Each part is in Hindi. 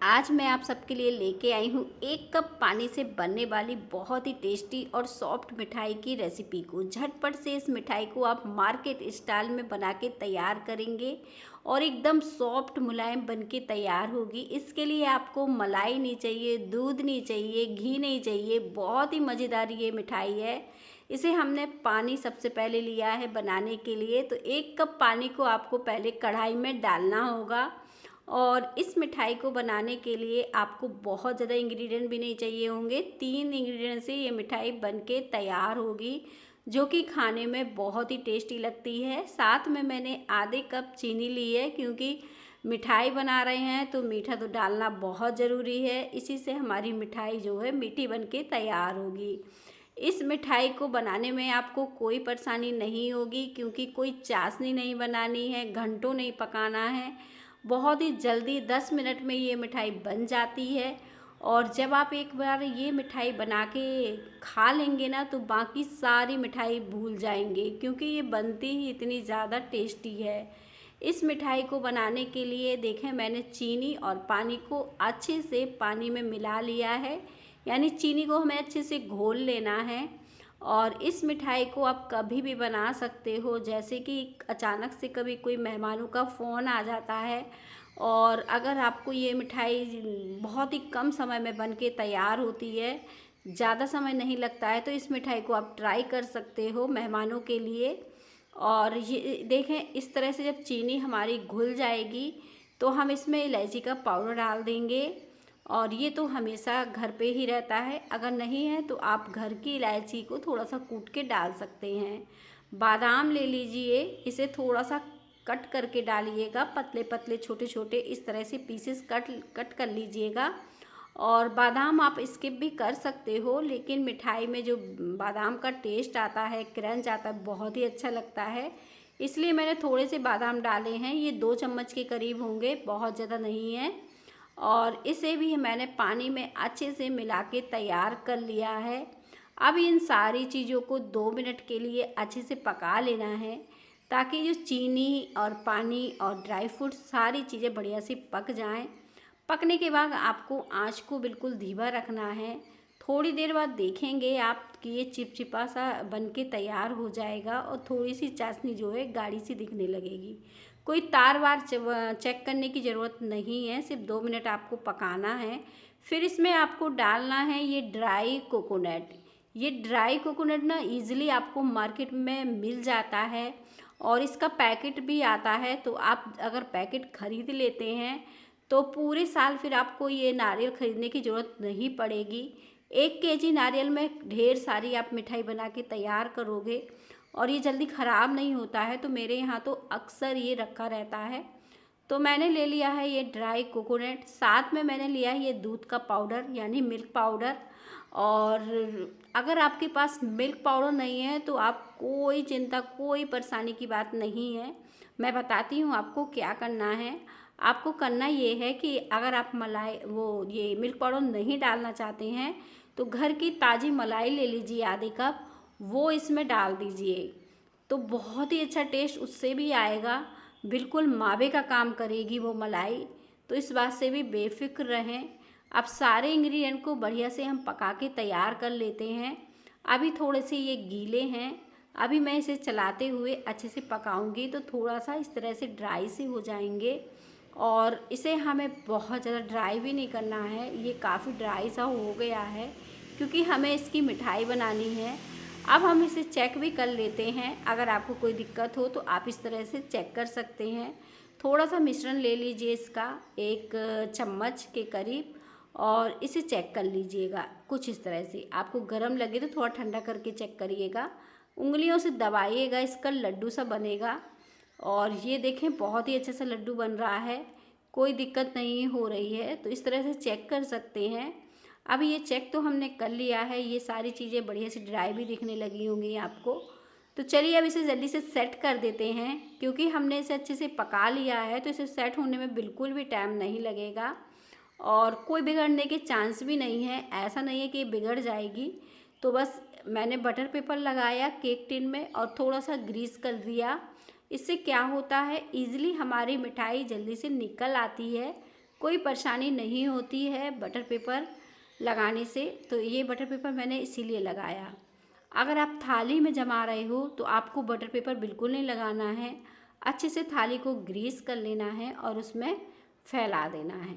आज मैं आप सबके लिए लेके आई हूँ 1 कप पानी से बनने वाली बहुत ही टेस्टी और सॉफ्ट मिठाई की रेसिपी को। झटपट से इस मिठाई को आप मार्केट स्टाइल में बना के तैयार करेंगे और एकदम सॉफ्ट मुलायम बन के तैयार होगी। इसके लिए आपको मलाई नहीं चाहिए, दूध नहीं चाहिए, घी नहीं चाहिए। बहुत ही मज़ेदार ये मिठाई है। इसे हमने पानी सबसे पहले लिया है बनाने के लिए, तो 1 कप पानी को आपको पहले कढ़ाई में डालना होगा। और इस मिठाई को बनाने के लिए आपको बहुत ज़्यादा इंग्रेडिएंट भी नहीं चाहिए होंगे। 3 इंग्रेडिएंट से ये मिठाई बनके तैयार होगी, जो कि खाने में बहुत ही टेस्टी लगती है। साथ में मैंने आधे कप चीनी ली है, क्योंकि मिठाई बना रहे हैं तो मीठा तो डालना बहुत ज़रूरी है। इसी से हमारी मिठाई जो है मीठी बनके तैयार होगी। इस मिठाई को बनाने में आपको कोई परेशानी नहीं होगी, क्योंकि कोई चाशनी नहीं बनानी है, घंटों नहीं पकाना है। बहुत ही जल्दी 10 मिनट में ये मिठाई बन जाती है। और जब आप एक बार ये मिठाई बना के खा लेंगे ना, तो बाकी सारी मिठाई भूल जाएंगे, क्योंकि ये बनती ही इतनी ज़्यादा टेस्टी है। इस मिठाई को बनाने के लिए देखें, मैंने चीनी और पानी को अच्छे से पानी में मिला लिया है, यानी चीनी को हमें अच्छे से घोल लेना है। और इस मिठाई को आप कभी भी बना सकते हो, जैसे कि अचानक से कभी कोई मेहमानों का फ़ोन आ जाता है और अगर आपको ये मिठाई बहुत ही कम समय में बन के तैयार होती है, ज़्यादा समय नहीं लगता है, तो इस मिठाई को आप ट्राई कर सकते हो मेहमानों के लिए। और ये देखें, इस तरह से जब चीनी हमारी घुल जाएगी तो हम इसमें इलायची का पाउडर डाल देंगे। और ये तो हमेशा घर पे ही रहता है, अगर नहीं है तो आप घर की इलायची को थोड़ा सा कूट के डाल सकते हैं। बादाम ले लीजिए, इसे थोड़ा सा कट करके डालिएगा, पतले पतले छोटे छोटे इस तरह से पीसेस कट कट कर लीजिएगा। और बादाम आप स्किप भी कर सकते हो, लेकिन मिठाई में जो बादाम का टेस्ट आता है, क्रंच आता है, बहुत ही अच्छा लगता है। इसलिए मैंने थोड़े से बादाम डाले हैं, ये 2 चम्मच के करीब होंगे, बहुत ज़्यादा नहीं है। और इसे भी मैंने पानी में अच्छे से मिला के तैयार कर लिया है। अब इन सारी चीज़ों को 2 मिनट के लिए अच्छे से पका लेना है, ताकि जो चीनी और पानी और ड्राई फ्रूट सारी चीज़ें बढ़िया से पक जाएं। पकने के बाद आपको आँच को बिल्कुल धीमा रखना है। थोड़ी देर बाद देखेंगे आप कि ये चिपचिपा सा बन के तैयार हो जाएगा और थोड़ी सी चाशनी जो है गाढ़ी सी दिखने लगेगी। कोई तार वार चेक करने की ज़रूरत नहीं है, सिर्फ 2 मिनट आपको पकाना है। फिर इसमें आपको डालना है ये ड्राई कोकोनट। ये ड्राई कोकोनट ना ईज़िली आपको मार्केट में मिल जाता है और इसका पैकेट भी आता है, तो आप अगर पैकेट ख़रीद लेते हैं तो पूरे साल फिर आपको ये नारियल ख़रीदने की ज़रूरत नहीं पड़ेगी। 1 केजी नारियल में ढेर सारी आप मिठाई बना के तैयार करोगे और ये जल्दी ख़राब नहीं होता है, तो मेरे यहाँ तो अक्सर ये रखा रहता है। तो मैंने ले लिया है ये ड्राई कोकोनट, साथ में मैंने लिया है ये दूध का पाउडर यानी मिल्क पाउडर। और अगर आपके पास मिल्क पाउडर नहीं है तो आप कोई चिंता, कोई परेशानी की बात नहीं है। मैं बताती हूँ आपको क्या करना है। आपको करना ये है कि अगर आप मलाई ये मिल्क पाउडर नहीं डालना चाहते हैं, तो घर की ताज़ी मलाई ले लीजिए आधे कप, वो इसमें डाल दीजिए, तो बहुत ही अच्छा टेस्ट उससे भी आएगा। बिल्कुल मावे का काम करेगी वो मलाई, तो इस बात से भी बेफिक्र रहें। अब सारे इंग्रेडिएंट को बढ़िया से हम पका के तैयार कर लेते हैं। अभी थोड़े से ये गीले हैं, अभी मैं इसे चलाते हुए अच्छे से पकाऊंगी तो थोड़ा सा इस तरह से ड्राई से हो जाएंगे। और इसे हमें बहुत ज़्यादा ड्राई भी नहीं करना है, ये काफ़ी ड्राई सा हो गया है, क्योंकि हमें इसकी मिठाई बनानी है। अब हम इसे चेक भी कर लेते हैं, अगर आपको कोई दिक्कत हो तो आप इस तरह से चेक कर सकते हैं। थोड़ा सा मिश्रण ले लीजिए इसका, 1 चम्मच के करीब, और इसे चेक कर लीजिएगा कुछ इस तरह से। आपको गर्म लगे तो थोड़ा ठंडा करके चेक करिएगा, उंगलियों से दबाइएगा, इसका लड्डू सा बनेगा। और ये देखें, बहुत ही अच्छे से लड्डू बन रहा है, कोई दिक्कत नहीं हो रही है, तो इस तरह से चेक कर सकते हैं। अब ये चेक तो हमने कर लिया है, ये सारी चीज़ें बढ़िया से ड्राई भी दिखने लगी होंगी आपको। तो चलिए अब इसे जल्दी से सेट कर देते हैं, क्योंकि हमने इसे अच्छे से पका लिया है, तो इसे सेट होने में बिल्कुल भी टाइम नहीं लगेगा और कोई बिगड़ने के चांस भी नहीं है। ऐसा नहीं है कि ये बिगड़ जाएगी। तो बस मैंने बटर पेपर लगाया केक टिन में और थोड़ा सा ग्रीस कर दिया। इससे क्या होता है, ईज़िली हमारी मिठाई जल्दी से निकल आती है। कोई परेशानी नहीं होती है बटर पेपर लगाने से। तो ये बटर पेपर मैंने इसीलिए लगाया। अगर आप थाली में जमा रहे हो तो आपको बटर पेपर बिल्कुल नहीं लगाना है। अच्छे से थाली को ग्रीस कर लेना है और उसमें फैला देना है।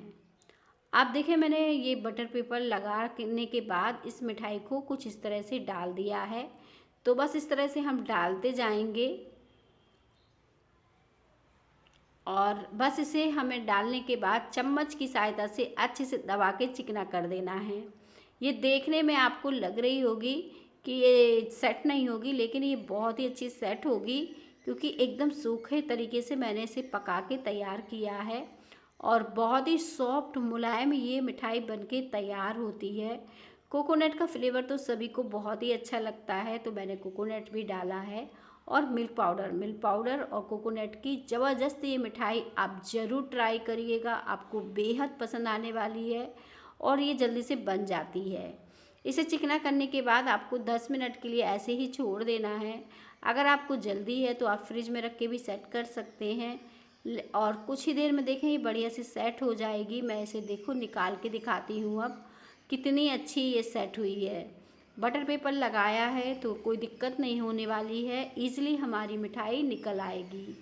आप देखें, मैंने ये बटर पेपर लगाने के बाद इस मिठाई को कुछ इस तरह से डाल दिया है। तो बस इस तरह से हम डालते जाएंगे और बस इसे हमें डालने के बाद चम्मच की सहायता से अच्छे से दबा के चिकना कर देना है। ये देखने में आपको लग रही होगी कि ये सेट नहीं होगी, लेकिन ये बहुत ही अच्छी सेट होगी क्योंकि एकदम सूखे तरीके से मैंने इसे पका के तैयार किया है और बहुत ही सॉफ्ट मुलायम ये मिठाई बनके तैयार होती है। कोकोनट का फ्लेवर तो सभी को बहुत ही अच्छा लगता है, तो मैंने कोकोनट भी डाला है और मिल्क पाउडर और कोकोनट की ज़बरदस्त ये मिठाई आप ज़रूर ट्राई करिएगा। आपको बेहद पसंद आने वाली है और ये जल्दी से बन जाती है। इसे चिकना करने के बाद आपको 10 मिनट के लिए ऐसे ही छोड़ देना है। अगर आपको जल्दी है तो आप फ्रिज में रख के भी सेट कर सकते हैं और कुछ ही देर में देखें ये बढ़िया से सेट हो जाएगी। मैं इसे देखो निकाल के दिखाती हूँ अब कितनी अच्छी ये सेट हुई है। बटर पेपर लगाया है तो कोई दिक्कत नहीं होने वाली है, ईज़िली हमारी मिठाई निकल आएगी।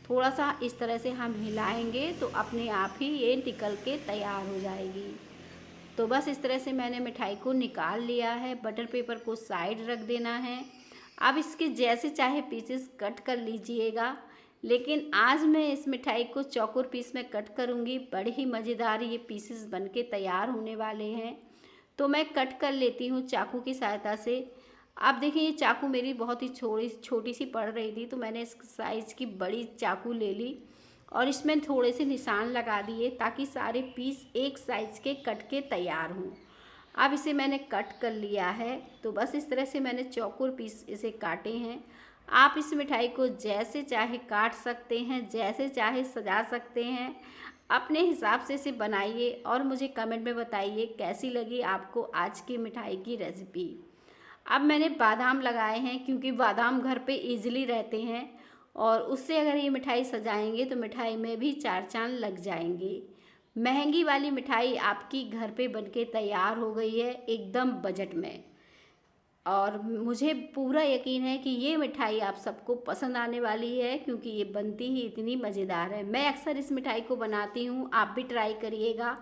थोड़ा सा इस तरह से हम हिलाएंगे तो अपने आप ही ये निकल के तैयार हो जाएगी। तो बस इस तरह से मैंने मिठाई को निकाल लिया है। बटर पेपर को साइड रख देना है। अब इसके जैसे चाहे पीसेस कट कर लीजिएगा, लेकिन आज मैं इस मिठाई को चौकोर पीस में कट करूँगी। बड़े ही मज़ेदार ये पीसेस बनके तैयार होने वाले हैं। तो मैं कट कर लेती हूँ चाकू की सहायता से। आप देखिए ये चाकू मेरी बहुत ही छोटी सी पड़ रही थी, तो मैंने इस साइज़ की बड़ी चाकू ले ली और इसमें थोड़े से निशान लगा दिए ताकि सारे पीस एक साइज़ के कट के तैयार हों। अब इसे मैंने कट कर लिया है। तो बस इस तरह से मैंने चौकोर पीस इसे काटे हैं। आप इस मिठाई को जैसे चाहे काट सकते हैं, जैसे चाहे सजा सकते हैं, अपने हिसाब से इसे बनाइए और मुझे कमेंट में बताइए कैसी लगी आपको आज की मिठाई की रेसिपी। अब मैंने बादाम लगाए हैं क्योंकि बादाम घर पे इजीली रहते हैं और उससे अगर ये मिठाई सजाएंगे तो मिठाई में भी चार चांद लग जाएंगे। महंगी वाली मिठाई आपकी घर पे बनके तैयार हो गई है एकदम बजट में और मुझे पूरा यकीन है कि ये मिठाई आप सबको पसंद आने वाली है क्योंकि ये बनती ही इतनी मज़ेदार है। मैं अक्सर इस मिठाई को बनाती हूँ, आप भी ट्राई करिएगा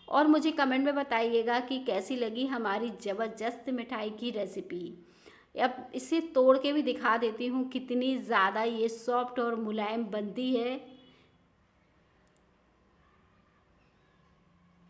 और मुझे कमेंट में बताइएगा कि कैसी लगी हमारी ज़बरदस्त मिठाई की रेसिपी। अब इसे तोड़ के भी दिखा देती हूँ कितनी ज़्यादा ये सॉफ्ट और मुलायम बनती है।